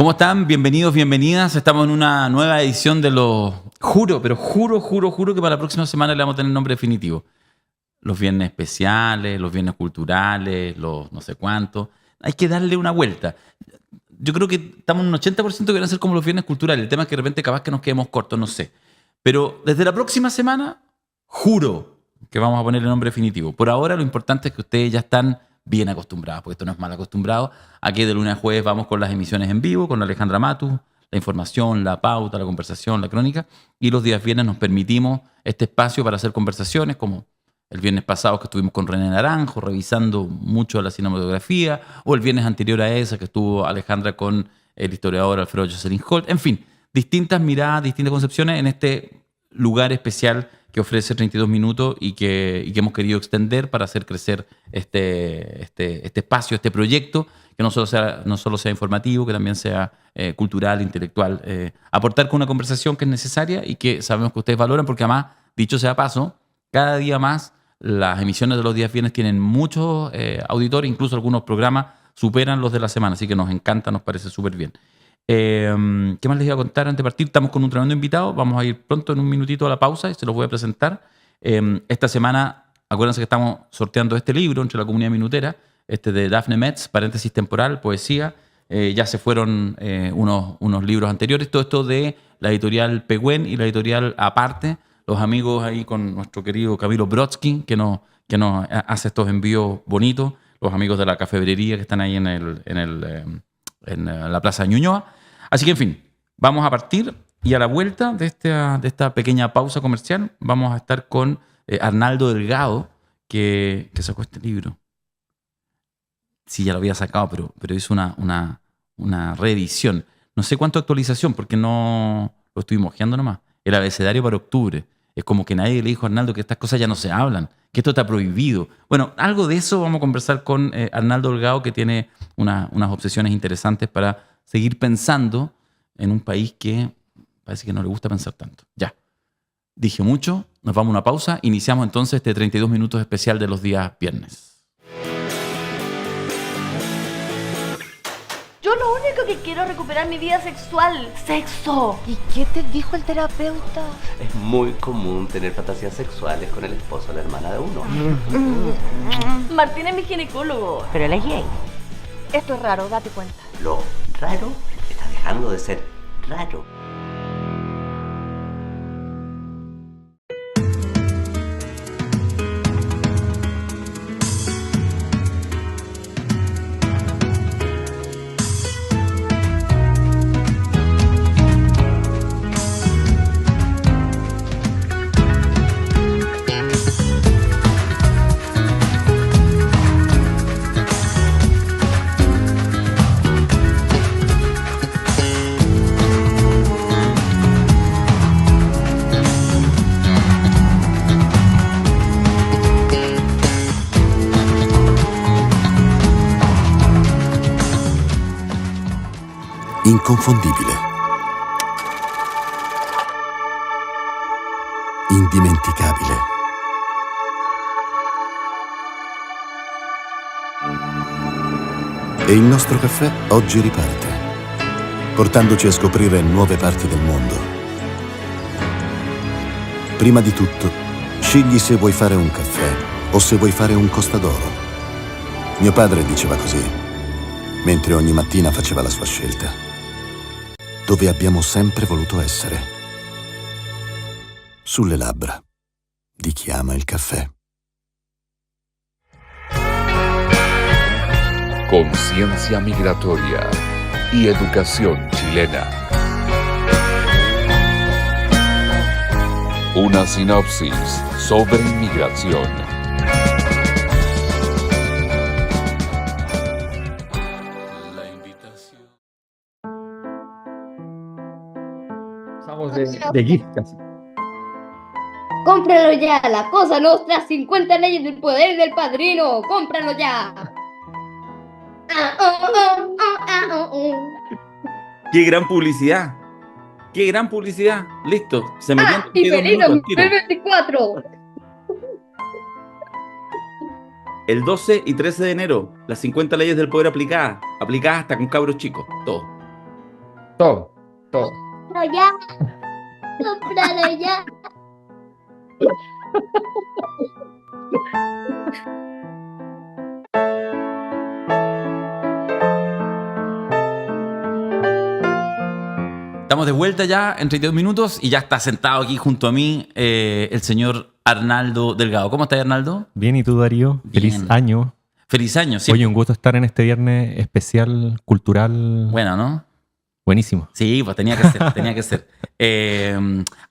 ¿Cómo están? Bienvenidos, bienvenidas. Estamos en una nueva edición de los... Juro que para la próxima semana le vamos a tener nombre definitivo. Los viernes especiales, los viernes culturales, los no sé cuántos. Hay que darle una vuelta. Yo creo que estamos en un 80% que van a ser como los viernes culturales. El tema es que de repente capaz que nos quedemos cortos, no sé. Pero desde la próxima semana, juro que vamos a poner el nombre definitivo. Por ahora lo importante es que ustedes ya están bien acostumbrados, porque esto no es mal acostumbrado, a que de lunes a jueves vamos con las emisiones en vivo, con Alejandra Matus, la información, la pauta, la conversación, la crónica, y los días viernes nos permitimos este espacio para hacer conversaciones, como el viernes pasado que estuvimos con René Naranjo, revisando mucho de la cinematografía, o el viernes anterior a esa que estuvo Alejandra con el historiador Alfredo Jocelyn Holt. En fin, distintas miradas, distintas concepciones en este lugar especial que ofrece 32 minutos y que hemos querido extender para hacer crecer este espacio, este proyecto, que no solo sea informativo, que también sea cultural, intelectual. Aportar con una conversación que es necesaria y que sabemos que ustedes valoran, porque además, dicho sea paso, cada día más las emisiones de los días viernes tienen muchos auditores, incluso algunos programas superan los de la semana, así que nos encanta, nos parece súper bien. ¿Qué más les iba a contar antes de partir? Estamos con un tremendo invitado. Vamos a ir pronto en un minutito a la pausa y se los voy a presentar. Esta semana, acuérdense que estamos sorteando este libro entre la comunidad minutera, este de Daphne Metz, paréntesis temporal, poesía. Ya se fueron unos libros anteriores. Todo esto de la editorial Pehuen y la editorial Aparte. Los amigos ahí con nuestro querido Camilo Brodsky, que nos hace estos envíos bonitos. Los amigos de la cafebrería que están ahí en la Plaza de Ñuñoa. Así que, en fin, vamos a partir y a la vuelta de esta pequeña pausa comercial vamos a estar con Arnaldo Delgado, que sacó este libro. Sí, ya lo había sacado, pero hizo una reedición. No sé cuánto actualización, porque no lo estoy mojeando nomás. El abecedario para octubre. Es como que nadie le dijo a Arnaldo que estas cosas ya no se hablan, que esto está prohibido. Bueno, algo de eso vamos a conversar con Arnaldo Delgado, que tiene unas obsesiones interesantes para seguir pensando en un país que parece que no le gusta pensar tanto. Ya, dije mucho, nos vamos a una pausa. Iniciamos entonces este 32 minutos especial de los días viernes. Yo lo único que quiero es recuperar mi vida sexual. ¡Sexo! ¿Y qué te dijo el terapeuta? Es muy común tener fantasías sexuales con el esposo o la hermana de uno. Martín es mi ginecólogo. Pero él es gay. Esto es raro, date cuenta. Lo raro está dejando de ser raro. Inconfondibile, indimenticabile, e il nostro caffè oggi riparte, portandoci a scoprire nuove parti del mondo. Prima di tutto, scegli se vuoi fare un caffè o se vuoi fare un Costa d'Oro. Mio padre diceva così, mentre ogni mattina faceva la sua scelta. Dove abbiamo sempre voluto essere. Sulle labbra di chi ama il caffè. Conciencia migratoria y educación chilena. Una sinopsis sobre inmigración. De gift casi. ¡Cómpralo ya! La Cosa Nostra, 50 leyes del poder del padrino. ¡Cómpralo ya! ¡Qué gran publicidad! ¡Qué gran publicidad! Listo, se metió en Y 32 feliz minutos al tiro. 2024. El 12 y 13 de enero, las 50 leyes del poder aplicadas hasta con cabros chicos, todo. Todo. Pero ya. Cómpralo ya. Estamos de vuelta ya en 32 minutos y ya está sentado aquí junto a mí el señor Arnaldo Delgado. ¿Cómo estás, Arnaldo? Bien, ¿y tú, Darío? Bien. Feliz año. Feliz año, sí. Oye, un gusto estar en este viernes especial cultural. Bueno, ¿no? Buenísimo. Sí, pues tenía que ser, tenía que ser.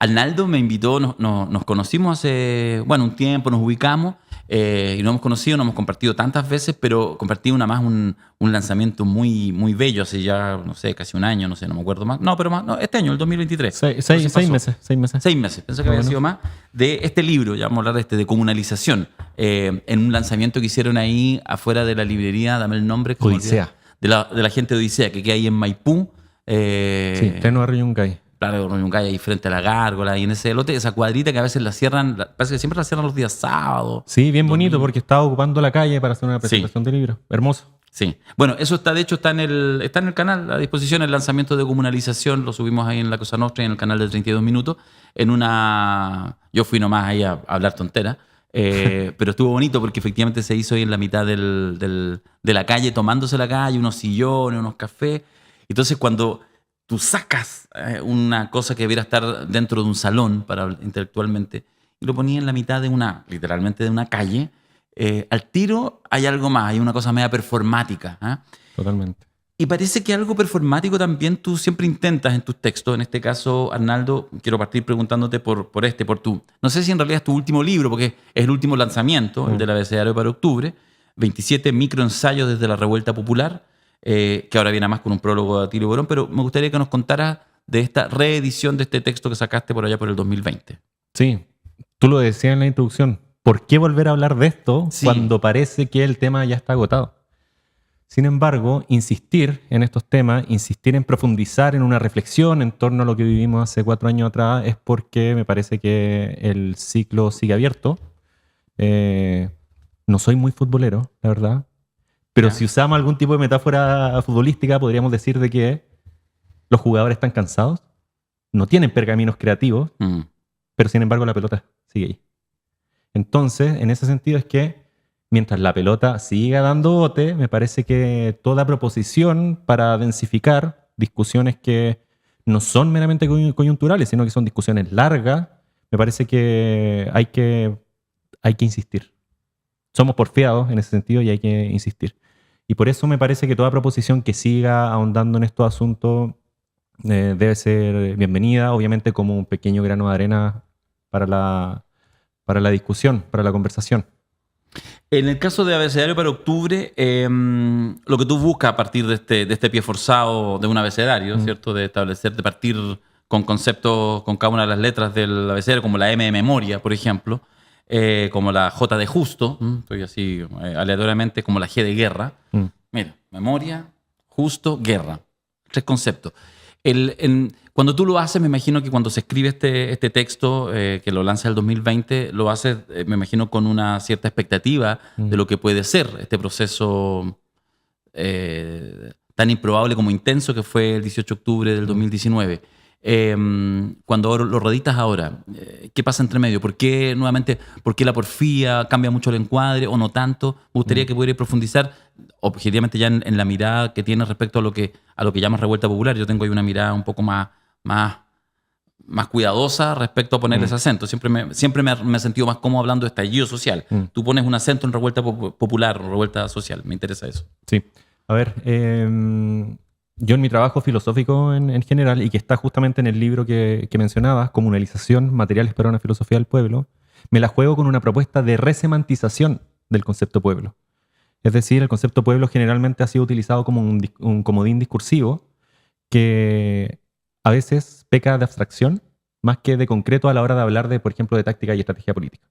Arnaldo me invitó, nos conocimos hace, un tiempo, nos ubicamos y nos hemos conocido, nos hemos compartido tantas veces, pero compartí una más un lanzamiento muy, muy bello, hace ya, no sé, casi un año, no sé, no me acuerdo más. No, pero más, no, este año, el 2023. Seis meses. 6 meses, pensé que había sido más, de este libro, ya vamos a hablar de comunalización, en un lanzamiento que hicieron ahí afuera de la librería, dame el nombre. Odisea. De la gente de Odisea, que queda ahí en Maipú. Sí, pleno Barrio Yungay. Claro, Yungay, ahí frente a la gárgola, y en ese lote, esa cuadrita que a veces la cierran, parece que siempre la cierran los días sábados. Sí, bien bonito porque estaba ocupando la calle para hacer una presentación de libro. Hermoso. Sí. Bueno, eso está, de hecho, está en el canal, a disposición, el lanzamiento de comunalización, lo subimos ahí en La Cosa Nostra y en el canal de 32 minutos, yo fui nomás ahí a hablar tontera, pero estuvo bonito porque efectivamente se hizo ahí en la mitad de la calle, tomándose la calle, unos sillones, unos cafés. Entonces, cuando tú sacas una cosa que debiera estar dentro de un salón intelectualmente y lo ponías en la mitad literalmente de una calle, al tiro hay algo más, hay una cosa media performática. Totalmente. Y parece que algo performático también tú siempre intentas en tus textos. En este caso, Arnaldo, quiero partir preguntándote por tu... No sé si en realidad es tu último libro, porque es el último lanzamiento, el del Abecedario para octubre, 27 microensayos desde la Revuelta Popular, que ahora viene más con un prólogo de Atilio Borón, pero me gustaría que nos contaras de esta reedición de este texto que sacaste por allá por el 2020. Sí, tú lo decías en la introducción. ¿Por qué volver a hablar de esto cuando parece que el tema ya está agotado? Sin embargo, insistir en estos temas, insistir en profundizar en una reflexión en torno a lo que vivimos hace 4 años atrás es porque me parece que el ciclo sigue abierto. No soy muy futbolero, la verdad. Pero si usamos algún tipo de metáfora futbolística, podríamos decir de que los jugadores están cansados, no tienen pergaminos creativos, pero sin embargo la pelota sigue ahí. Entonces, en ese sentido es que mientras la pelota siga dando bote, me parece que toda proposición para densificar discusiones que no son meramente coyunturales, sino que son discusiones largas, me parece que hay que insistir. Somos porfiados en ese sentido y hay que insistir. Y por eso me parece que toda proposición que siga ahondando en estos asuntos debe ser bienvenida, obviamente como un pequeño grano de arena para la discusión, para la conversación. En el caso de Abecedario para octubre, lo que tú buscas a partir de este pie forzado de un abecedario, ¿cierto? De partir con conceptos, con cada una de las letras del abecedario, como la M de memoria, por ejemplo, como la J de justo, estoy así aleatoriamente, como la G de guerra. Mira, memoria, justo, guerra. 3 conceptos. Cuando tú lo haces, me imagino que cuando se escribe este texto, que lo lanza el 2020, lo haces, me imagino, con una cierta expectativa de lo que puede ser este proceso tan improbable como intenso que fue el 18 de octubre del 2019. Cuando lo reeditas ahora, ¿qué pasa entre medio? ¿Por qué la porfía cambia mucho el encuadre o no tanto? Me gustaría que pudieras profundizar objetivamente ya en la mirada que tienes respecto a lo que llamas revuelta popular. Yo tengo ahí una mirada un poco más cuidadosa respecto a poner ese acento. Siempre me he sentido más cómodo hablando de estallido social. Tú pones un acento en revuelta popular o revuelta social. Me interesa eso. Sí. A ver, yo en mi trabajo filosófico en general, y que está justamente en el libro que mencionabas, Comunalización, Materiales para una Filosofía del Pueblo, me la juego con una propuesta de resemantización del concepto pueblo. Es decir, el concepto pueblo generalmente ha sido utilizado como un comodín discursivo que a veces peca de abstracción más que de concreto a la hora de hablar de, por ejemplo, de táctica y estrategia política.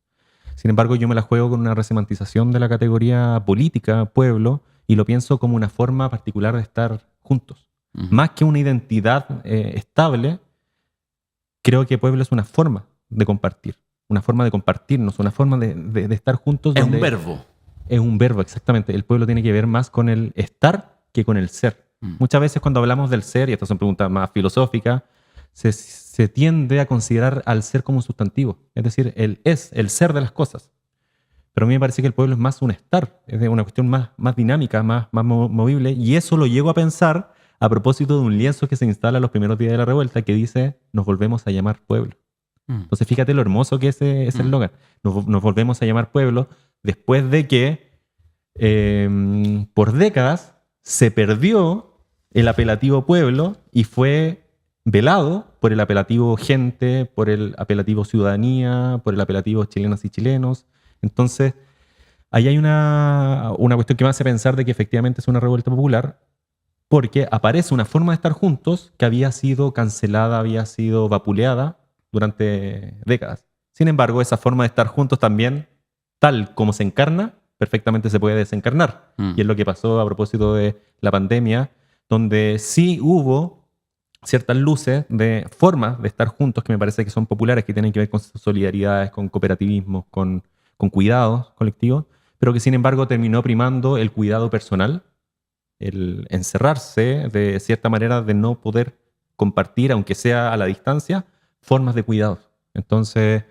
Sin embargo, yo me la juego con una resemantización de la categoría política, pueblo, y lo pienso como una forma particular de estar juntos. Más que una identidad estable, creo que pueblo es una forma de compartir, una forma de compartirnos, una forma de estar juntos. Es un verbo. Es un verbo, exactamente. El pueblo tiene que ver más con el estar que con el ser. Muchas veces cuando hablamos del ser, y estas son preguntas más filosóficas, se tiende a considerar al ser como un sustantivo. Es decir, el ser de las cosas. Pero a mí me parece que el pueblo es más un estar, es una cuestión más dinámica, más movible, y eso lo llego a pensar a propósito de un lienzo que se instala los primeros días de la revuelta que dice, nos volvemos a llamar pueblo. Entonces fíjate lo hermoso que es ese eslogan. Nos volvemos a llamar pueblo después de que por décadas se perdió el apelativo pueblo y fue velado por el apelativo gente, por el apelativo ciudadanía, por el apelativo chilenas y chilenos. Entonces, ahí hay una cuestión que me hace pensar de que efectivamente es una revuelta popular, porque aparece una forma de estar juntos que había sido cancelada, había sido vapuleada durante décadas. Sin embargo, esa forma de estar juntos también, tal como se encarna, perfectamente se puede desencarnar. Y es lo que pasó a propósito de la pandemia, donde sí hubo ciertas luces de formas de estar juntos que me parece que son populares, que tienen que ver con solidaridades, con cooperativismo, con cuidados colectivos, pero que sin embargo terminó primando el cuidado personal, el encerrarse de cierta manera de no poder compartir, aunque sea a la distancia, formas de cuidado. Entonces,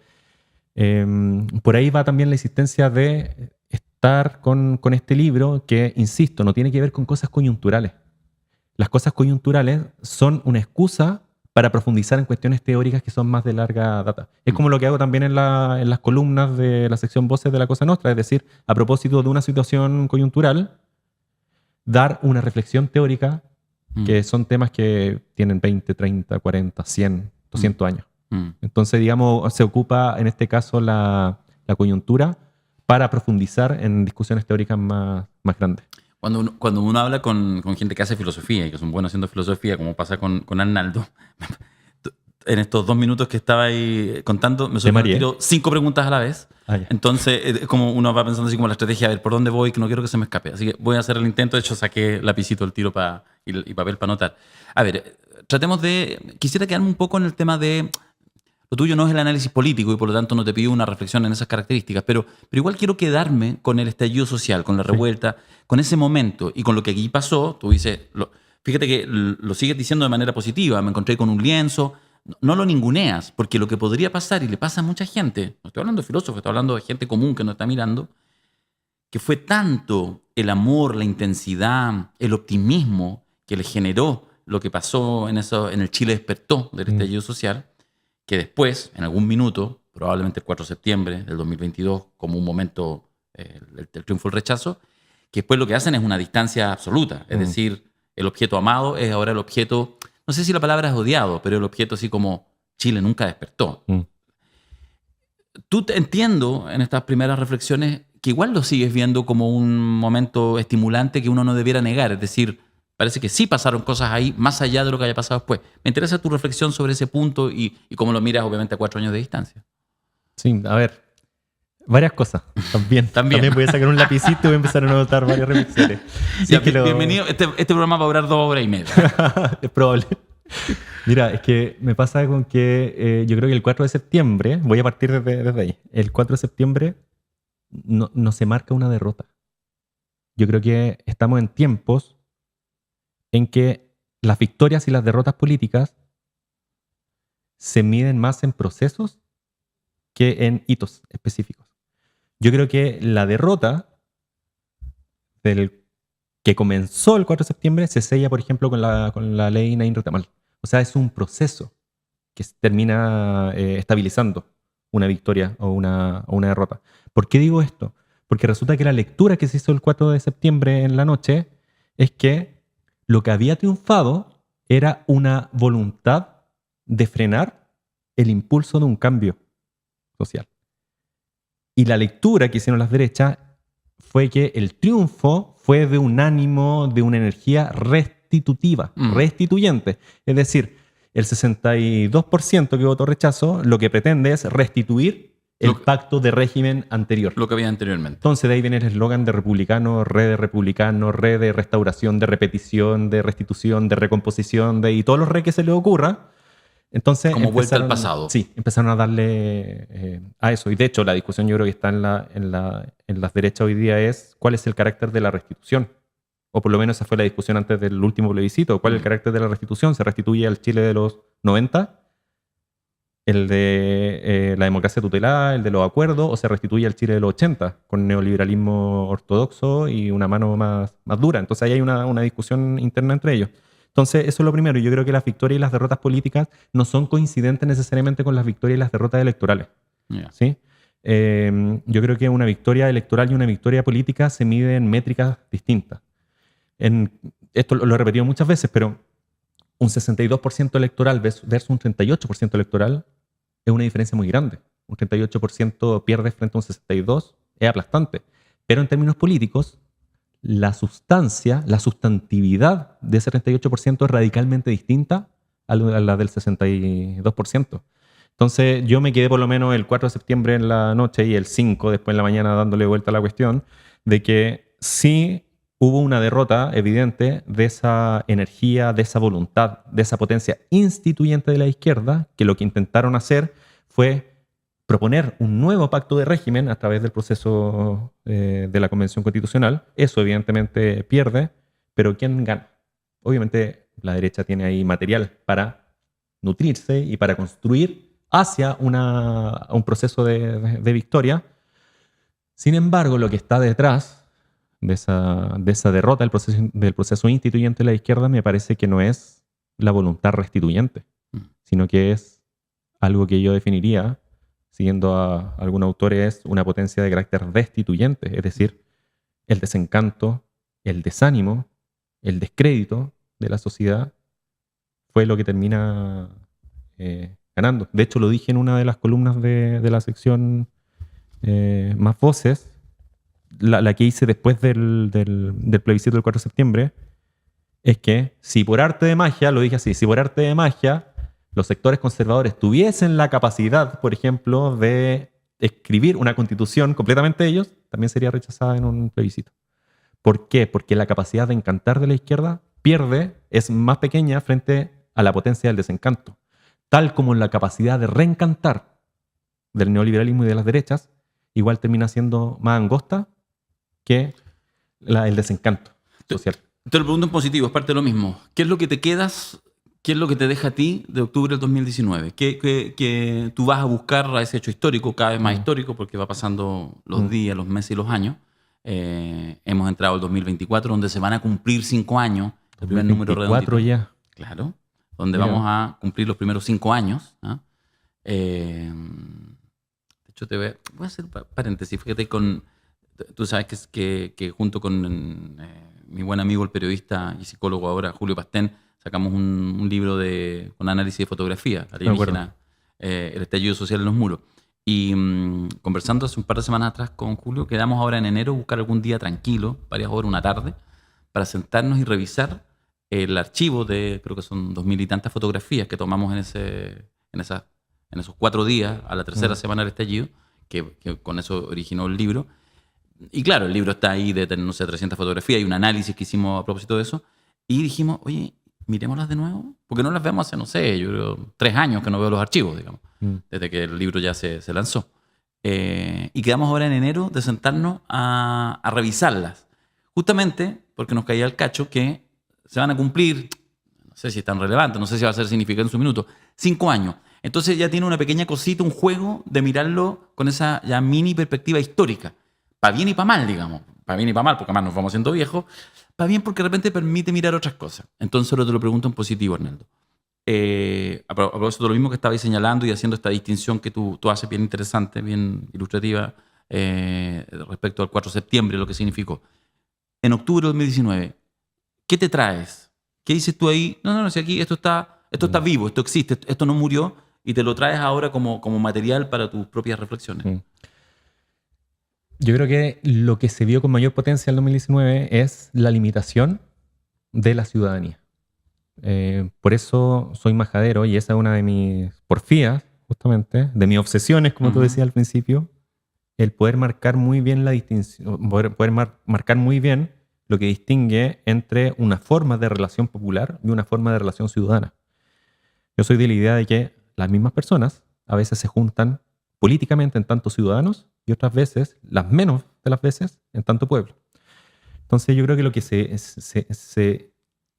por ahí va también la existencia de estar con este libro que, insisto, no tiene que ver con cosas coyunturales. Las cosas coyunturales son una excusa para profundizar en cuestiones teóricas que son más de larga data. Es como lo que hago también en las columnas de la sección Voces de la Cosa Nostra, es decir, a propósito de una situación coyuntural, dar una reflexión teórica, que son temas que tienen 20, 30, 40, 100, 200 años. Entonces, digamos, se ocupa en este caso la coyuntura para profundizar en discusiones teóricas más grandes. Cuando uno habla con gente que hace filosofía y que son buenos haciendo filosofía, como pasa con Arnaldo, en estos 2 minutos que estaba ahí contando, me tiro 5 preguntas a la vez. Entonces, como uno va pensando así como la estrategia, a ver, ¿por dónde voy? Que no quiero que se me escape. Así que voy a hacer el intento. De hecho, saqué lapicito el tiro y papel para anotar. A ver, quisiera quedarme un poco en el tema de... Lo tuyo no es el análisis político y por lo tanto no te pido una reflexión en esas características, pero igual quiero quedarme con el estallido social, con la revuelta, con ese momento y con lo que aquí pasó. Tú dices, fíjate que lo sigues diciendo de manera positiva, me encontré con un lienzo, no lo ninguneas, porque lo que podría pasar y le pasa a mucha gente, no estoy hablando de filósofos, estoy hablando de gente común que nos está mirando, que fue tanto el amor, la intensidad, el optimismo que le generó lo que pasó en el Chile despertó del estallido social, que después, en algún minuto, probablemente el 4 de septiembre del 2022, como un momento del triunfo del rechazo, que después lo que hacen es una distancia absoluta. Es decir, el objeto amado es ahora el objeto, no sé si la palabra es odiado, pero el objeto así como Chile nunca despertó. Tú entiendo en estas primeras reflexiones que igual lo sigues viendo como un momento estimulante que uno no debiera negar. Es decir, parece que sí pasaron cosas ahí, más allá de lo que haya pasado después. Me interesa tu reflexión sobre ese punto y cómo lo miras, obviamente, a 4 años de distancia. Sí, a ver, varias cosas. También voy a sacar un lapicito y voy a empezar a anotar varias reflexiones. Sí, bienvenido. Este programa va a durar 2 horas y media. Es probable. Mira, es que me pasa con que yo creo que el 4 de septiembre, voy a partir desde ahí, el 4 de septiembre no se marca una derrota. Yo creo que estamos en tiempos en que las victorias y las derrotas políticas se miden más en procesos que en hitos específicos. Yo creo que la derrota que comenzó el 4 de septiembre se sella, por ejemplo, con la ley Nain Retamal. O sea, es un proceso que termina estabilizando una victoria o una derrota. ¿Por qué digo esto? Porque resulta que la lectura que se hizo el 4 de septiembre en la noche es que lo que había triunfado era una voluntad de frenar el impulso de un cambio social. Y la lectura que hicieron las derechas fue que el triunfo fue de un ánimo, de una energía restitutiva, restituyente. Es decir, el 62% que votó rechazo lo que pretende es restituir el pacto de régimen anterior. Lo que había anteriormente. Entonces de ahí viene el eslogan de republicano, red de restauración, de repetición, de restitución, de recomposición, y todos los que se les ocurra. Entonces, como vuelta al pasado. Sí, empezaron a darle a eso. Y de hecho, la discusión yo creo que está en las derechas hoy día es cuál es el carácter de la restitución. o por lo menos esa fue la discusión antes del último plebiscito. ¿Cuál es el carácter de la restitución? ¿Se restituye al Chile de los 90? ¿El de la democracia tutelada, el de los acuerdos, o se restituye al Chile de los 80 con neoliberalismo ortodoxo y una mano más dura? Entonces ahí hay una discusión interna entre ellos. Entonces eso es lo primero. Yo creo que las victorias y las derrotas políticas no son coincidentes necesariamente con las victorias y las derrotas electorales. Yeah. ¿Sí? Yo creo que una victoria electoral y una victoria política se miden en métricas distintas. Esto lo he repetido muchas veces, pero un 62% electoral versus un 38% electoral es una diferencia muy grande. Un 38% pierde frente a un 62%, es aplastante. Pero en términos políticos, la sustantividad de ese 38% es radicalmente distinta a la del 62%. Entonces yo me quedé por lo menos el 4 de septiembre en la noche y el 5 después en la mañana dándole vuelta a la cuestión de que sí hubo una derrota evidente de esa energía, de esa voluntad, de esa potencia instituyente de la izquierda, que lo que intentaron hacer fue proponer un nuevo pacto de régimen a través del proceso de la Convención Constitucional. Eso evidentemente pierde, pero ¿quién gana? Obviamente la derecha tiene ahí material para nutrirse y para construir hacia un proceso de victoria. Sin embargo, lo que está detrás de esa derrota del proceso instituyente de la izquierda me parece que no es la voluntad restituyente, sino que es algo que yo definiría, siguiendo a algunos autores, una potencia de carácter destituyente, es decir, el desencanto, el desánimo, el descrédito de la sociedad fue lo que termina ganando. De hecho, lo dije en una de las columnas de la sección Más Voces, la que hice después del plebiscito del 4 de septiembre, es que si por arte de magia, lo dije así, si por arte de magia los sectores conservadores tuviesen la capacidad, por ejemplo, de escribir una constitución completamente ellos, también sería rechazada en un plebiscito. ¿Por qué? Porque la capacidad de encantar de la izquierda es más pequeña frente a la potencia del desencanto. Tal como la capacidad de reencantar del neoliberalismo y de las derechas, igual termina siendo más angosta que el desencanto social. Te lo pregunto en positivo, es parte de lo mismo. ¿Qué es lo que te quedas, qué es lo que te deja a ti de octubre del 2019? ¿Qué tú vas a buscar a ese hecho histórico, cada vez más histórico, porque va pasando los días, los meses y los años? Hemos entrado al 2024, donde se van a cumplir 5 años. El primer número redondito. 4 ya. Claro. Donde vamos a cumplir los primeros 5 años. ¿Ah? De hecho, voy a hacer paréntesis. Fíjate, tú sabes que junto con mi buen amigo, el periodista y psicólogo ahora, Julio Pastén, sacamos un libro con análisis de fotografía alienígena, el estallido social en los muros. Y conversando hace un par de semanas atrás con Julio, quedamos ahora en enero buscar algún día tranquilo, varias horas, una tarde, para sentarnos y revisar el archivo de, creo que son 2000 y tantas fotografías que tomamos en esos 4 días, a la tercera semana del estallido, que con eso originó el libro. Y claro, el libro está ahí de, no sé, 300 fotografías y un análisis que hicimos a propósito de eso. Y dijimos, oye, miremoslas de nuevo, porque no las vemos hace, no sé, yo creo 3 años que no veo los archivos, digamos, desde que el libro ya se lanzó. Y quedamos ahora en enero de sentarnos a revisarlas, justamente porque nos caía el cacho que se van a cumplir, no sé si es tan relevante, no sé si va a ser significante en su minuto, 5 años. Entonces ya tiene una pequeña cosita, un juego de mirarlo con esa ya mini perspectiva histórica, para bien y para mal, digamos. Para bien y para mal, porque además nos vamos haciendo viejos. Para bien porque de repente permite mirar otras cosas. Entonces ahora te lo pregunto en positivo, Arnaldo. A propósito de lo mismo que estabais señalando y haciendo esta distinción que tú haces bien interesante, bien ilustrativa, respecto al 4 de septiembre, lo que significó. En octubre de 2019, ¿qué te traes? ¿Qué dices tú ahí? No, si aquí esto está vivo, esto existe, esto no murió, y te lo traes ahora como material para tus propias reflexiones. Yo creo que lo que se vio con mayor potencia en el 2019 es la limitación de la ciudadanía. Por eso soy majadero, y esa es una de mis porfías, justamente, de mis obsesiones, como tú decías al principio, el poder marcar muy bien la distinción, poder marcar muy bien lo que distingue entre una forma de relación popular y una forma de relación ciudadana. Yo soy de la idea de que las mismas personas a veces se juntan políticamente en tanto ciudadanos y otras veces, las menos de las veces, en tanto pueblo. Entonces yo creo que lo que se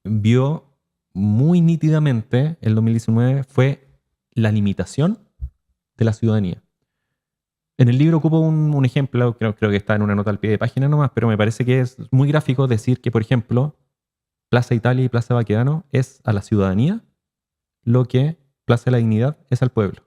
vio muy nítidamente en el 2019 fue la limitación de la ciudadanía. En el libro ocupo un ejemplo, creo que está en una nota al pie de página nomás, pero me parece que es muy gráfico decir que, por ejemplo, Plaza Italia y Plaza Baquedano es a la ciudadanía lo que Plaza de la Dignidad es al pueblo.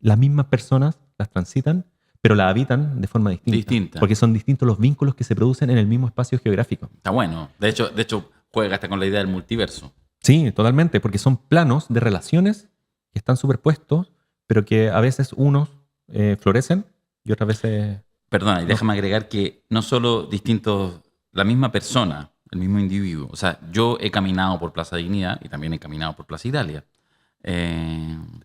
Las mismas personas las transitan, pero la habitan de forma distinta. Porque son distintos los vínculos que se producen en el mismo espacio geográfico. Está bueno. De hecho juega hasta con la idea del multiverso. Sí, totalmente, porque son planos de relaciones que están superpuestos, pero que a veces unos florecen y otras veces... Perdona, y déjame agregar que no solo distintos, la misma persona, el mismo individuo. O sea, yo he caminado por Plaza Dignidad y también he caminado por Plaza Italia.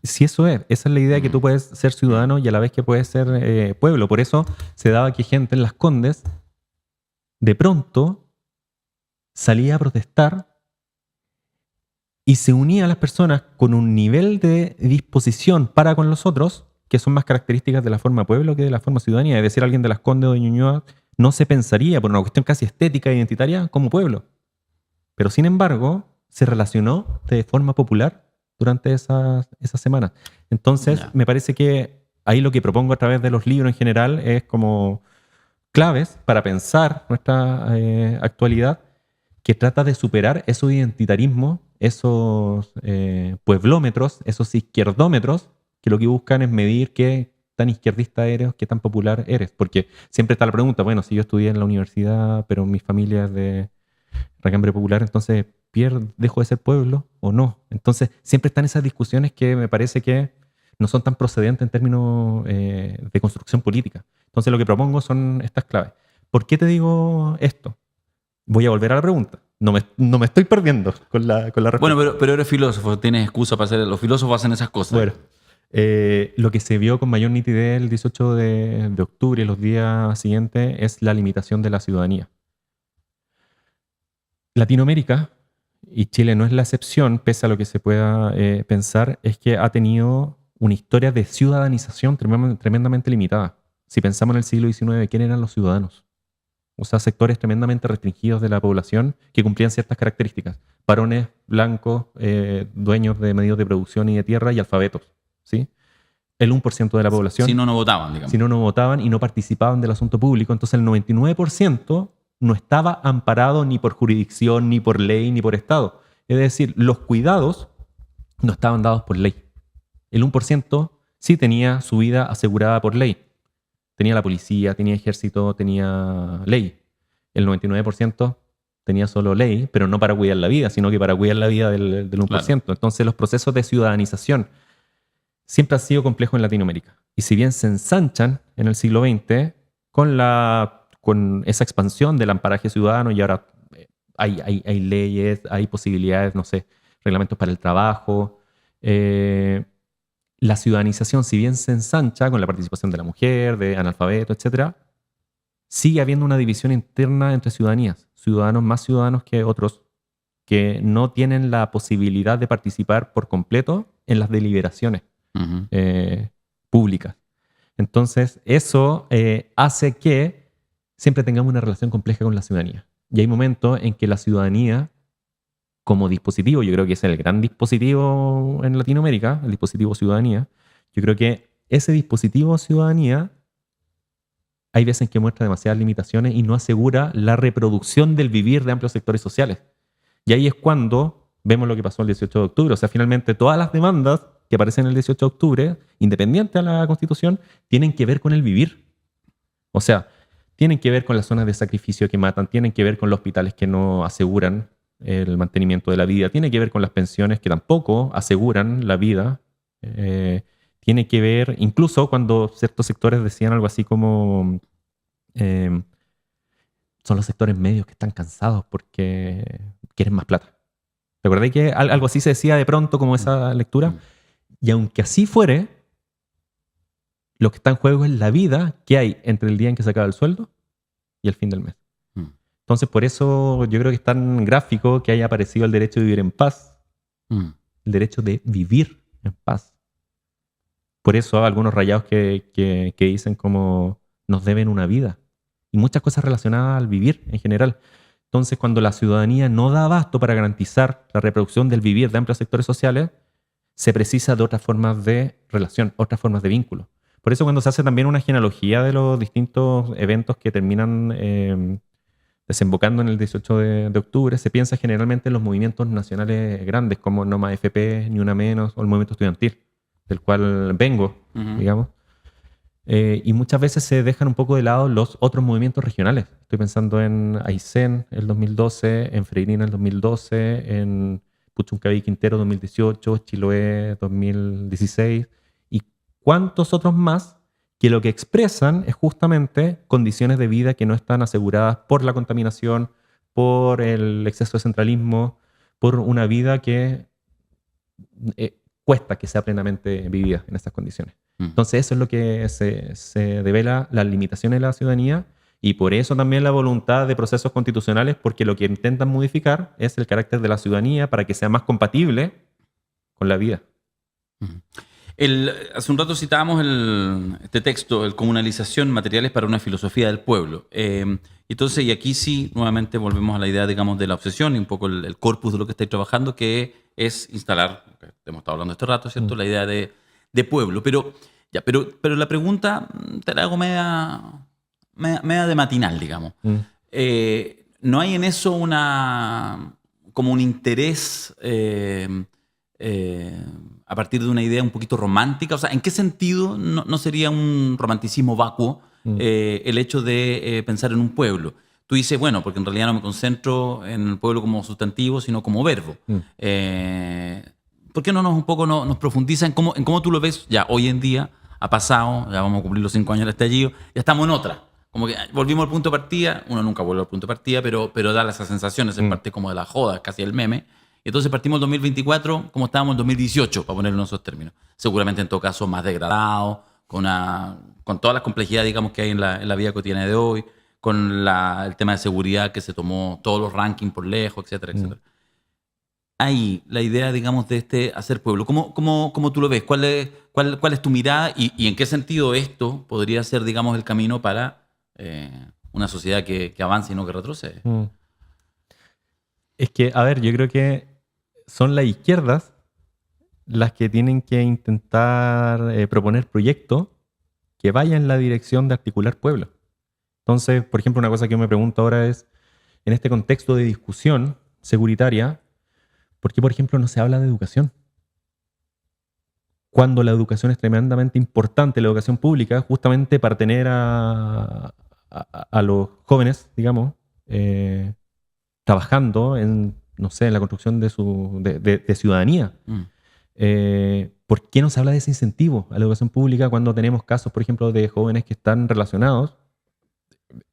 Sí, esa es la idea, que tú puedes ser ciudadano y a la vez que puedes ser pueblo. Por eso se daba que gente en Las Condes de pronto salía a protestar y se unía a las personas con un nivel de disposición para con los otros que son más características de la forma pueblo que de la forma ciudadanía. Es decir, alguien de Las Condes o de Ñuñoa no se pensaría, por una cuestión casi estética e identitaria, como pueblo. Pero sin embargo, se relacionó de forma popular durante esas semanas. Entonces, me parece que ahí lo que propongo a través de los libros en general es como claves para pensar nuestra actualidad, que trata de superar esos identitarismos, esos pueblómetros, esos izquierdómetros, que lo que buscan es medir qué tan izquierdista eres, qué tan popular eres. Porque siempre está la pregunta, bueno, si yo estudié en la universidad, pero mi familia es de recambre popular, entonces ¿dejo de ser pueblo o no? Entonces siempre están esas discusiones que me parece que no son tan procedentes en términos de construcción política. Entonces lo que propongo son estas claves. ¿Por qué te digo esto? Voy a volver a la pregunta. No me estoy perdiendo con la respuesta. Bueno, pero eres filósofo, tienes excusa para hacer... Los filósofos hacen esas cosas. Bueno, lo que se vio con mayor nitidez el 18 de octubre y los días siguientes es la limitación de la ciudadanía. Latinoamérica, y Chile no es la excepción, pese a lo que se pueda pensar, es que ha tenido una historia de ciudadanización tremendamente limitada. Si pensamos en el siglo XIX, ¿quién eran los ciudadanos? O sea, sectores tremendamente restringidos de la población que cumplían ciertas características. Varones blancos, dueños de medios de producción y de tierra y alfabetos, ¿sí? El 1% de la población. Si no votaban, digamos. Si no votaban y no participaban del asunto público. Entonces el 99% no estaba amparado ni por jurisdicción, ni por ley, ni por Estado. Es decir, los cuidados no estaban dados por ley. El 1% sí tenía su vida asegurada por ley. Tenía la policía, tenía ejército, tenía ley. El 99% tenía solo ley, pero no para cuidar la vida, sino que para cuidar la vida del 1%. Claro. Entonces los procesos de ciudadanización siempre han sido complejos en Latinoamérica. Y si bien se ensanchan en el siglo XX con esa expansión del amparaje ciudadano, y ahora hay leyes, hay posibilidades, no sé, reglamentos para el trabajo. La ciudadanización, si bien se ensancha con la participación de la mujer, de analfabeto, etc., sigue habiendo una división interna entre ciudadanías. Ciudadanos más ciudadanos que otros que no tienen la posibilidad de participar por completo en las deliberaciones públicas. Entonces, eso hace que siempre tengamos una relación compleja con la ciudadanía. Y hay momentos en que la ciudadanía, como dispositivo, yo creo que es el gran dispositivo en Latinoamérica, el dispositivo ciudadanía, yo creo que ese dispositivo ciudadanía hay veces en que muestra demasiadas limitaciones y no asegura la reproducción del vivir de amplios sectores sociales. Y ahí es cuando vemos lo que pasó el 18 de octubre. O sea, finalmente todas las demandas que aparecen el 18 de octubre, independiente a la Constitución, tienen que ver con el vivir. O sea, tienen que ver con las zonas de sacrificio que matan, tienen que ver con los hospitales que no aseguran el mantenimiento de la vida, tiene que ver con las pensiones que tampoco aseguran la vida, tiene que ver incluso cuando ciertos sectores decían algo así como son los sectores medios que están cansados porque quieren más plata. ¿Recuerdáis que algo así se decía de pronto como esa lectura? Y aunque así fuere, lo que está en juego es la vida que hay entre el día en que se acaba el sueldo y el fin del mes. Entonces, por eso yo creo que es tan gráfico que haya aparecido el derecho de vivir en paz. El derecho de vivir en paz. Por eso hay algunos rayados que dicen como nos deben una vida. y muchas cosas relacionadas al vivir en general. Entonces, cuando la ciudadanía no da abasto para garantizar la reproducción del vivir de amplios sectores sociales, se precisa de otras formas de relación, otras formas de vínculo. Por eso cuando se hace también una genealogía de los distintos eventos que terminan desembocando en el 18 de octubre, se piensa generalmente en los movimientos nacionales grandes, como No Más FP, Ni Una Menos, o el movimiento estudiantil, del cual vengo, digamos. Y muchas veces se dejan un poco de lado los otros movimientos regionales. Estoy pensando en Aysén, el 2012, en Freirina, el 2012, en Puchuncaví Quintero, 2018, Chiloé, 2016, y cuántos otros más que lo que expresan es justamente condiciones de vida que no están aseguradas por la contaminación, por el exceso de centralismo, por una vida que cuesta que sea plenamente vivida en estas condiciones. Entonces eso es lo que se devela las limitaciones de la ciudadanía y por eso también la voluntad de procesos constitucionales, porque lo que intentan modificar es el carácter de la ciudadanía para que sea más compatible con la vida. Hace un rato citábamos este texto, el Comunalización, materiales para una filosofía del pueblo. Entonces, y aquí sí, nuevamente volvemos a la idea, digamos, de la obsesión y un poco el corpus de lo que estáis trabajando, que es instalar, hemos estado hablando este rato, ¿cierto? La idea de pueblo. Pero la pregunta te la hago media de matinal, digamos. ¿No hay en eso como un interés a partir de una idea un poquito romántica? O sea, ¿en qué sentido no sería un romanticismo vacuo el hecho de pensar en un pueblo? Tú dices, bueno, porque en realidad no me concentro en el pueblo como sustantivo, sino como verbo. ¿Por qué no nos profundiza en cómo tú lo ves ya hoy en día? Ha pasado, ya vamos a cumplir los 5 años del estallido, ya estamos en otra. Como que volvimos al punto de partida, uno nunca vuelve al punto de partida, pero da esas sensaciones, es parte como de la joda, casi el meme. Y entonces partimos el 2024 como estábamos en 2018, para ponerlo en esos términos. Seguramente en todo caso más degradado, con toda la complejidad, digamos, que hay en la vida cotidiana de hoy, con el tema de seguridad que se tomó todos los rankings por lejos, etcétera, etcétera. Ahí, la idea, digamos, de hacer pueblo, ¿cómo tú lo ves? ¿Cuál es tu mirada y en qué sentido esto podría ser, digamos, el camino para una sociedad que avance y no que retrocede? Es que, a ver, yo creo que son las izquierdas las que tienen que intentar proponer proyectos que vayan en la dirección de articular pueblo. Entonces, por ejemplo, una cosa que yo me pregunto ahora es, en este contexto de discusión seguritaria, ¿por qué, por ejemplo, no se habla de educación? Cuando la educación es tremendamente importante, la educación pública, justamente para tener a los jóvenes, digamos, trabajando en, no sé, en la construcción de ciudadanía. ¿Por qué no se habla de ese incentivo a la educación pública cuando tenemos casos, por ejemplo, de jóvenes que están relacionados,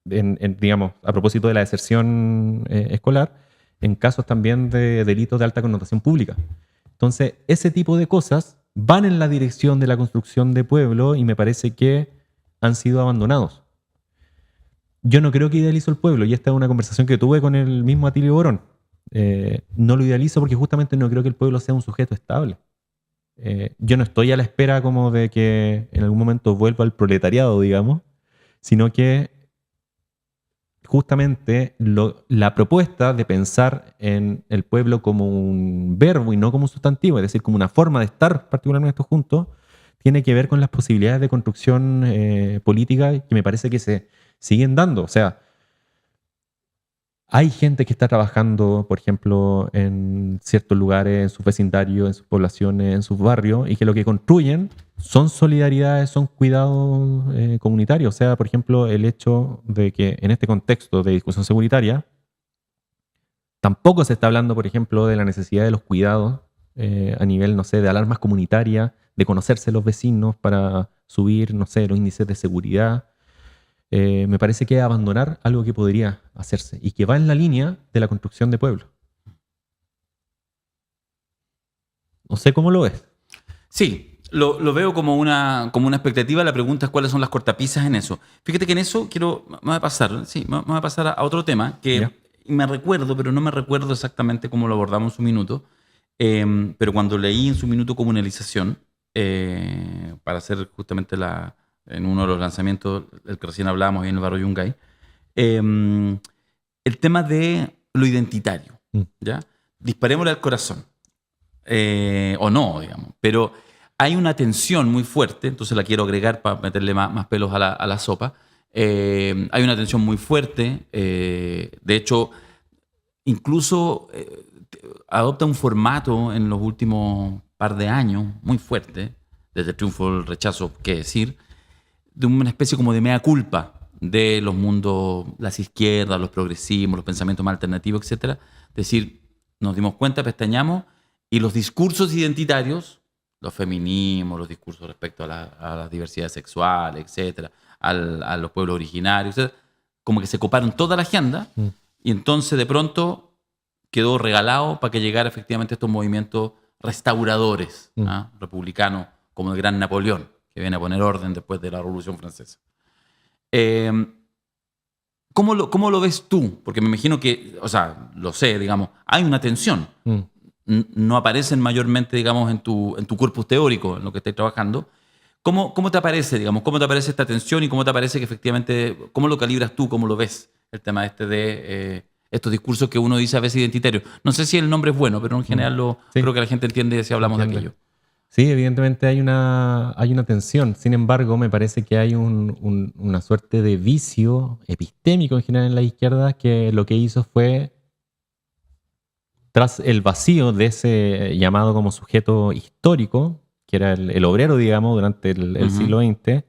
digamos, a propósito de la deserción escolar, en casos también de delitos de alta connotación pública? Entonces, ese tipo de cosas van en la dirección de la construcción de pueblo y me parece que han sido abandonados. Yo no creo que idealizo el pueblo, y esta es una conversación que tuve con el mismo Atilio Borón. No lo idealizo porque justamente no creo que el pueblo sea un sujeto estable. Yo no estoy a la espera como de que en algún momento vuelva al proletariado, digamos, sino que justamente la propuesta de pensar en el pueblo como un verbo y no como un sustantivo, es decir, como una forma de estar particularmente juntos, tiene que ver con las posibilidades de construcción política que me parece que se siguen dando. O sea, hay gente que está trabajando, por ejemplo, en ciertos lugares, en sus vecindarios, en sus poblaciones, en sus barrios, y que lo que construyen son solidaridades, son cuidados comunitarios. O sea, por ejemplo, el hecho de que en este contexto de discusión seguritaria tampoco se está hablando, por ejemplo, de la necesidad de los cuidados a nivel, no sé, de alarmas comunitarias, de conocerse los vecinos para subir, no sé, los índices de seguridad. Me parece que es abandonar algo que podría hacerse y que va en la línea de la construcción de pueblo. No sé cómo lo ves. Sí, lo veo como una expectativa. La pregunta es cuáles son las cortapisas en eso. Fíjate que en eso me voy a pasar a otro tema que me recuerdo, pero no me recuerdo exactamente cómo lo abordamos en su minuto. Pero cuando leí en su minuto Comunalización, para hacer justamente en uno de los lanzamientos del que recién hablábamos ahí en el barrio Yungay, El tema de lo identitario, ¿ya? Disparémosle al corazón. O no, digamos. Pero hay una tensión muy fuerte, entonces la quiero agregar para meterle más pelos a la sopa. Hay una tensión muy fuerte. De hecho, incluso adopta un formato en los últimos par de años muy fuerte, desde el triunfo del rechazo, qué decir, de una especie como de mea culpa de los mundos, las izquierdas, los progresismos, los pensamientos más alternativos, etc. Es decir, nos dimos cuenta, pestañamos, y los discursos identitarios, los feminismos, los discursos respecto a la diversidad sexual, etc., a los pueblos originarios, etc., como que se coparon toda la agenda, y entonces de pronto quedó regalado para que llegara efectivamente estos movimientos restauradores, republicanos, como el gran Napoleón, que viene a poner orden después de la Revolución Francesa. ¿Cómo lo ves tú? Porque me imagino que, o sea, lo sé, digamos, hay una tensión. No aparecen mayormente, digamos, en tu corpus teórico, en lo que estés trabajando. ¿Cómo te aparece, digamos, cómo te aparece esta tensión y cómo te aparece que efectivamente, cómo lo calibras tú, cómo lo ves, el tema de estos discursos que uno dice a veces identitarios? No sé si el nombre es bueno, pero en general creo que la gente entiende si hablamos de aquello. Sí, evidentemente hay una tensión. Sin embargo, me parece que hay una suerte de vicio epistémico en general en la izquierda que lo que hizo fue, tras el vacío de ese llamado como sujeto histórico, que era el obrero, digamos, durante el siglo XX,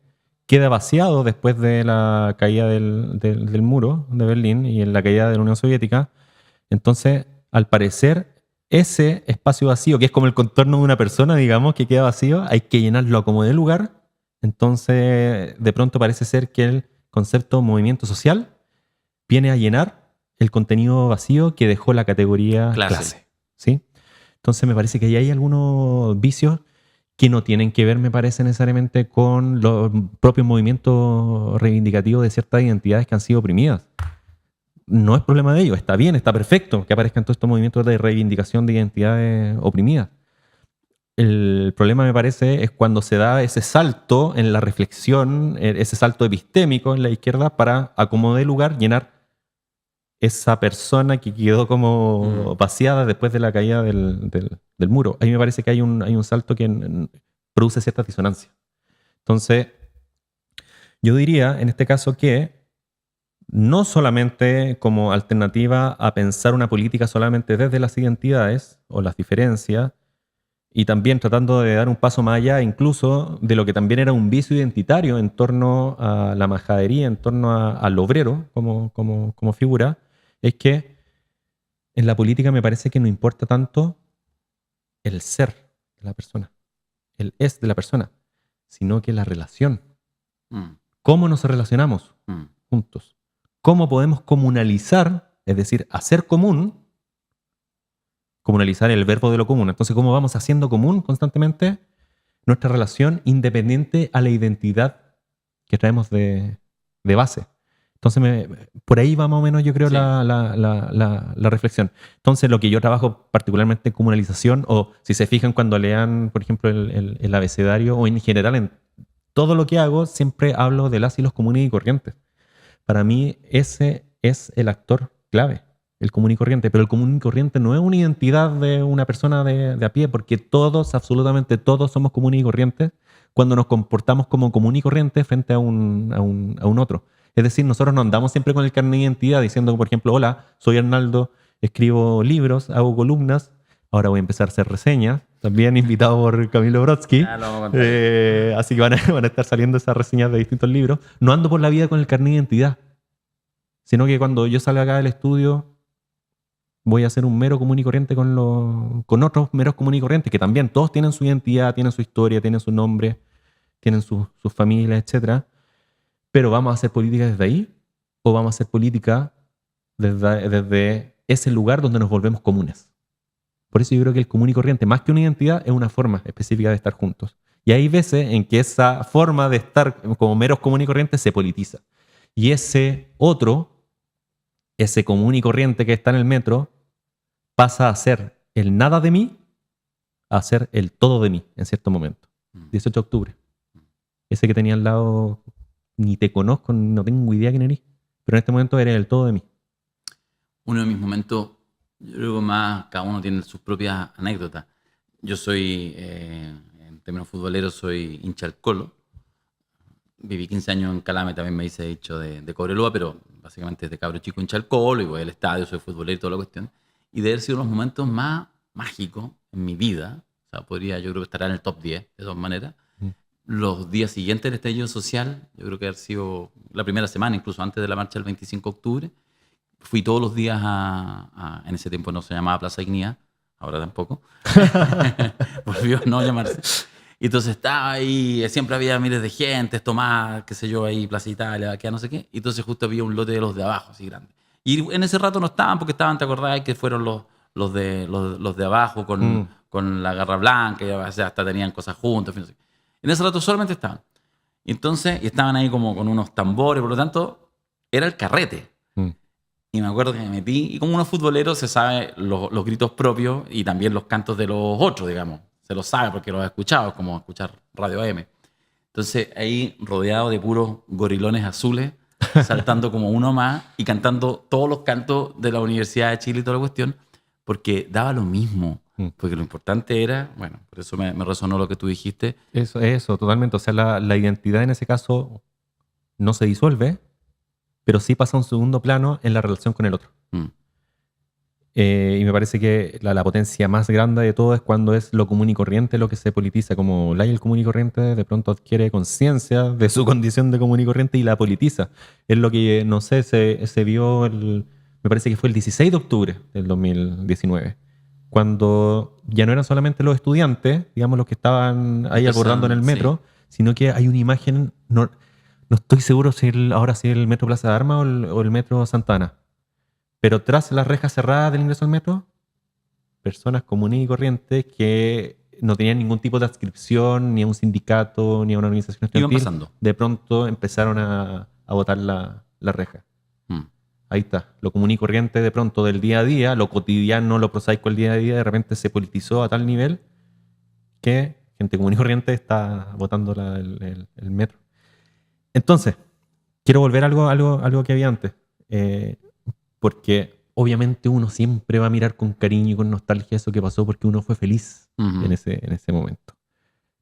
queda vaciado después de la caída del muro de Berlín y en la caída de la Unión Soviética. Entonces, al parecer, ese espacio vacío, que es como el contorno de una persona, digamos, que queda vacío, hay que llenarlo a como dé lugar. Entonces, de pronto parece ser que el concepto movimiento social viene a llenar el contenido vacío que dejó la categoría clase. ¿Sí? Entonces, me parece que ahí hay algunos vicios que no tienen que ver, me parece, necesariamente con los propios movimientos reivindicativos de ciertas identidades que han sido oprimidas. No es problema de ellos, está bien, está perfecto que aparezcan todos estos movimientos de reivindicación de identidades oprimidas. El problema, me parece, es cuando se da ese salto en la reflexión, ese salto epistémico en la izquierda para, a como dé lugar, llenar esa persona que quedó como vaciada después de la caída del muro. A mí me parece que hay un salto que produce cierta disonancia. Entonces, yo diría en este caso que no solamente como alternativa a pensar una política solamente desde las identidades o las diferencias, y también tratando de dar un paso más allá incluso de lo que también era un vicio identitario en torno a la majadería, en torno al obrero como figura, es que en la política me parece que no importa tanto el ser de la persona, el es de la persona, sino que la relación. ¿Cómo nos relacionamos juntos? ¿Cómo podemos comunalizar, es decir, hacer común, comunalizar el verbo de lo común? Entonces, ¿cómo vamos haciendo común constantemente nuestra relación independiente a la identidad que traemos de base? Entonces, por ahí va más o menos, yo creo, la reflexión. Entonces, lo que yo trabajo particularmente en comunalización, o si se fijan cuando lean, por ejemplo, el abecedario, o en general en todo lo que hago, siempre hablo de las y los comunes y corrientes. Para mí, ese es el actor clave, el común y corriente. Pero el común y corriente no es una identidad de una persona de a pie, porque todos, absolutamente todos, somos comunes y corrientes cuando nos comportamos como común y corriente frente a un otro. Es decir, nosotros no andamos siempre con el carnet de identidad diciendo, por ejemplo, hola, soy Arnaldo, escribo libros, hago columnas, ahora voy a empezar a hacer reseñas, también invitado por Camilo Brodsky. Así que van a estar saliendo esas reseñas de distintos libros. No ando por la vida con el carnet de identidad, sino que cuando yo salga acá del estudio voy a ser un mero común y corriente con otros meros comunes y corrientes, que también todos tienen su identidad, tienen su historia, tienen su nombre, tienen sus familias, etcétera. Pero ¿vamos a hacer política desde ahí? ¿O vamos a hacer política desde ese lugar donde nos volvemos comunes? Por eso yo creo que el común y corriente, más que una identidad, es una forma específica de estar juntos. Y hay veces en que esa forma de estar como meros común y corriente se politiza. Y ese otro, ese común y corriente que está en el metro, pasa a ser el nada de mí a ser el todo de mí en cierto momento. 18 de octubre. Ese que tenía al lado, ni te conozco, no tengo idea quién eres, pero en este momento eres el todo de mí. Uno de mis momentos, yo creo que más, cada uno tiene sus propias anécdotas. Yo soy, en términos futboleros, soy hincha del Colo. Viví 15 años en Calama, también me hice hecho de Cobreloa, pero básicamente desde cabro chico hincha del Colo, y voy al estadio, soy futbolero y toda la cuestión. Y de haber sido los momentos más mágicos en mi vida, o sea, podría, yo creo que estará en el top 10, de todas maneras. Los días siguientes del estallido social, yo creo que haber sido la primera semana, incluso antes de la marcha del 25 de octubre, fui todos los días en ese tiempo no se llamaba Plaza Dignidad, ahora tampoco, volvió a no llamarse. Y entonces estaba ahí, siempre había miles de gente, Tomás, qué sé yo, ahí Plaza Italia, que no sé qué, y entonces justo había un lote de los de abajo, así grande. Y en ese rato no estaban, porque estaban, ¿te acordás? Que fueron los de abajo con la garra blanca, y o sea, hasta tenían cosas juntas, en fin, en ese rato solamente estaban. Y entonces, y estaban ahí como con unos tambores, por lo tanto, era el carrete. Y me acuerdo que me metí, y como unos futboleros se sabe los gritos propios y también los cantos de los otros, digamos. Se los sabe porque los he escuchado, es como escuchar Radio AM. Entonces, ahí rodeado de puros gorilones azules, saltando como uno más y cantando todos los cantos de la Universidad de Chile y toda la cuestión, porque daba lo mismo. Porque lo importante era, bueno, por eso me resonó lo que tú dijiste. Eso, totalmente. O sea, la identidad en ese caso no se disuelve, pero sí pasa a un segundo plano en la relación con el otro. Y me parece que la potencia más grande de todo es cuando es lo común y corriente lo que se politiza. Como el común y corriente de pronto adquiere conciencia de su condición de común y corriente y la politiza. Es lo que, no sé, se vio, me parece que fue el 16 de octubre del 2019. Cuando ya no eran solamente los estudiantes, digamos, los que estaban ahí abordando en el metro, sino que hay una imagen, no estoy seguro si ahora es el metro Plaza de Armas o el metro Santana, pero tras las rejas cerradas del ingreso al metro, personas comunes y corrientes que no tenían ningún tipo de adscripción, ni a un sindicato, ni a una organización estudiantil, de pronto empezaron a botar la reja. Ahí está, lo común y corriente de pronto del día a día, lo cotidiano, lo prosaico del día a día, de repente se politizó a tal nivel que gente común y corriente está botando el metro. Entonces, quiero volver a algo que había antes, porque obviamente uno siempre va a mirar con cariño y con nostalgia eso que pasó porque uno fue feliz en ese momento.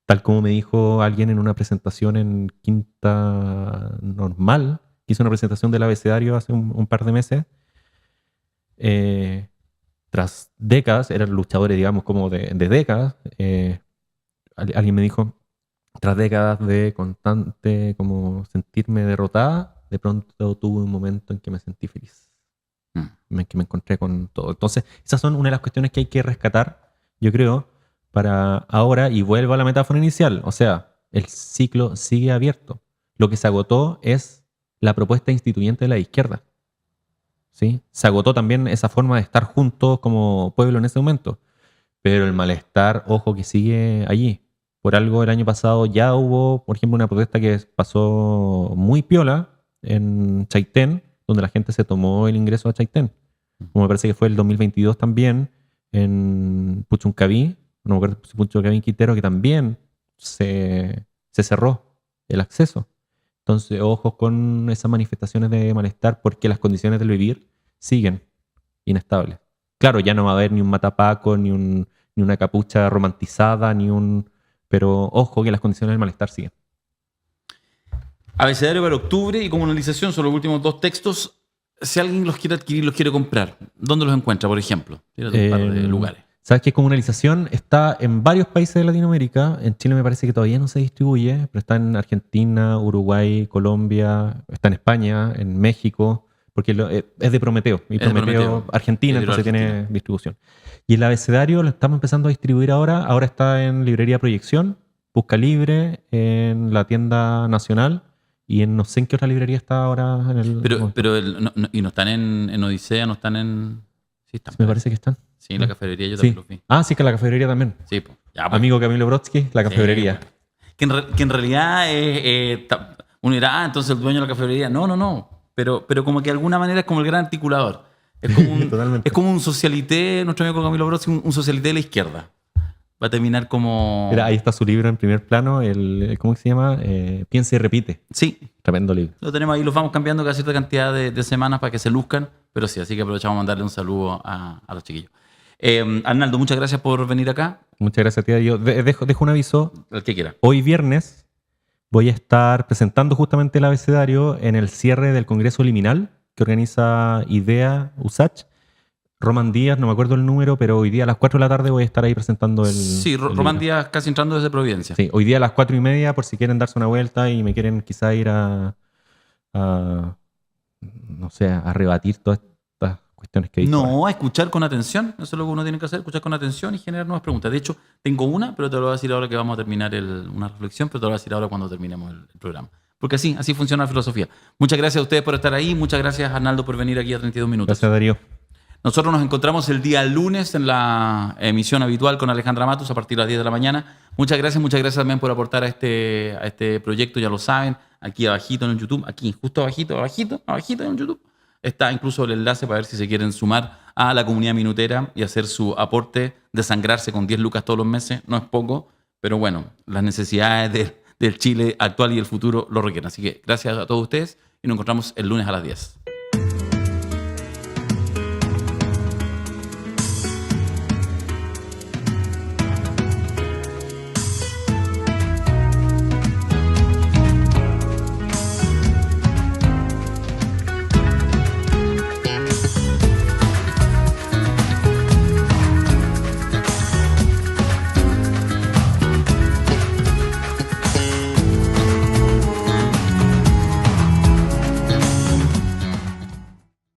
Tal como me dijo alguien en una presentación en Quinta Normal, que hizo una presentación del abecedario hace un par de meses. Tras décadas, eran luchadores, digamos, como de décadas. Alguien me dijo, tras décadas de constante como sentirme derrotada, de pronto tuve un momento en que me sentí feliz. En que me encontré con todo. Entonces, esas son una de las cuestiones que hay que rescatar, yo creo, para ahora, y vuelvo a la metáfora inicial. O sea, el ciclo sigue abierto. Lo que se agotó es la propuesta instituyente de la izquierda. ¿Sí? Se agotó también esa forma de estar juntos como pueblo en ese momento. Pero el malestar, ojo, que sigue allí. Por algo el año pasado ya hubo, por ejemplo, una protesta que pasó muy piola en Chaitén, donde la gente se tomó el ingreso a Chaitén. Como me parece que fue el 2022 también, en Puchuncaví, no me acuerdo si Puchuncaví, Quintero, que también se cerró el acceso. Entonces, ojos con esas manifestaciones de malestar porque las condiciones del vivir siguen inestables. Claro, ya no va a haber ni un matapaco, ni una capucha romantizada, pero ojo que las condiciones del malestar siguen. Abecedario para octubre y comunalización son los últimos dos textos. Si alguien los quiere adquirir, los quiere comprar, ¿dónde los encuentra, por ejemplo? Tírate un par de lugares. ¿Sabes qué? Comunalización está en varios países de Latinoamérica. En Chile me parece que todavía no se distribuye, pero está en Argentina, Uruguay, Colombia, está en España, en México, porque es de Prometeo. Y Prometeo, Argentina, entonces tiene distribución. Y el abecedario lo estamos empezando a distribuir ahora. Ahora está en Librería Proyección, Busca Libre, en la tienda nacional y en no sé en qué otra librería está ahora. Y no están en Odisea, no están en... Sí, están. Me parece que están. Sí, en la cafebrería yo también los vi. Ah, sí, que la cafebrería también. Sí, pues. Amigo Camilo Brodsky, la cafebrería. Sí, que en realidad uno dirá, entonces el dueño de la cafebrería. No. Pero como que de alguna manera es como el gran articulador. Es como un socialité, nuestro amigo Camilo Brodsky, un socialité de la izquierda. Va a terminar como... Mira, ahí está su libro en primer plano, ¿cómo se llama? Piensa y repite. Sí, Tremendo libro. lo tenemos ahí, los vamos cambiando cada cierta cantidad de semanas para que se luzcan, pero sí, así que aprovechamos a mandarle un saludo a los chiquillos. Arnaldo, muchas gracias por venir acá, Muchas gracias, tía. Yo dejo un aviso. el que quiera. Hoy viernes voy a estar presentando justamente el abecedario en el cierre del Congreso Liminal que organiza IDEA USACH. Roman Díaz, no me acuerdo el número, pero hoy día a las 4 de la tarde voy a estar ahí presentando el... Sí, el Román libro. Díaz casi entrando desde Providencia. Sí, hoy día a las 4:30, por si quieren darse una vuelta y me quieren quizá ir no sé, a rebatir todas estas cuestiones que he dicho. No, a escuchar con atención. Eso es lo que uno tiene que hacer, escuchar con atención y generar nuevas preguntas. De hecho, tengo una, pero te lo voy a decir ahora que vamos a terminar una reflexión, pero te lo voy a decir ahora cuando terminemos el programa. Porque así funciona la filosofía. Muchas gracias a ustedes por estar ahí. Muchas gracias, Arnaldo, por venir aquí a 32 minutos. Gracias, Darío. Nosotros nos encontramos el día lunes en la emisión habitual con Alejandra Matus a partir de las 10 de la mañana. Muchas gracias también por aportar a este proyecto, ya lo saben, aquí abajito en el YouTube, aquí justo abajito en el YouTube, está incluso el enlace para ver si se quieren sumar a la comunidad minutera y hacer su aporte, desangrarse con 10 lucas todos los meses, no es poco, pero bueno, las necesidades del Chile actual y el futuro lo requieren. Así que gracias a todos ustedes y nos encontramos el lunes a las 10.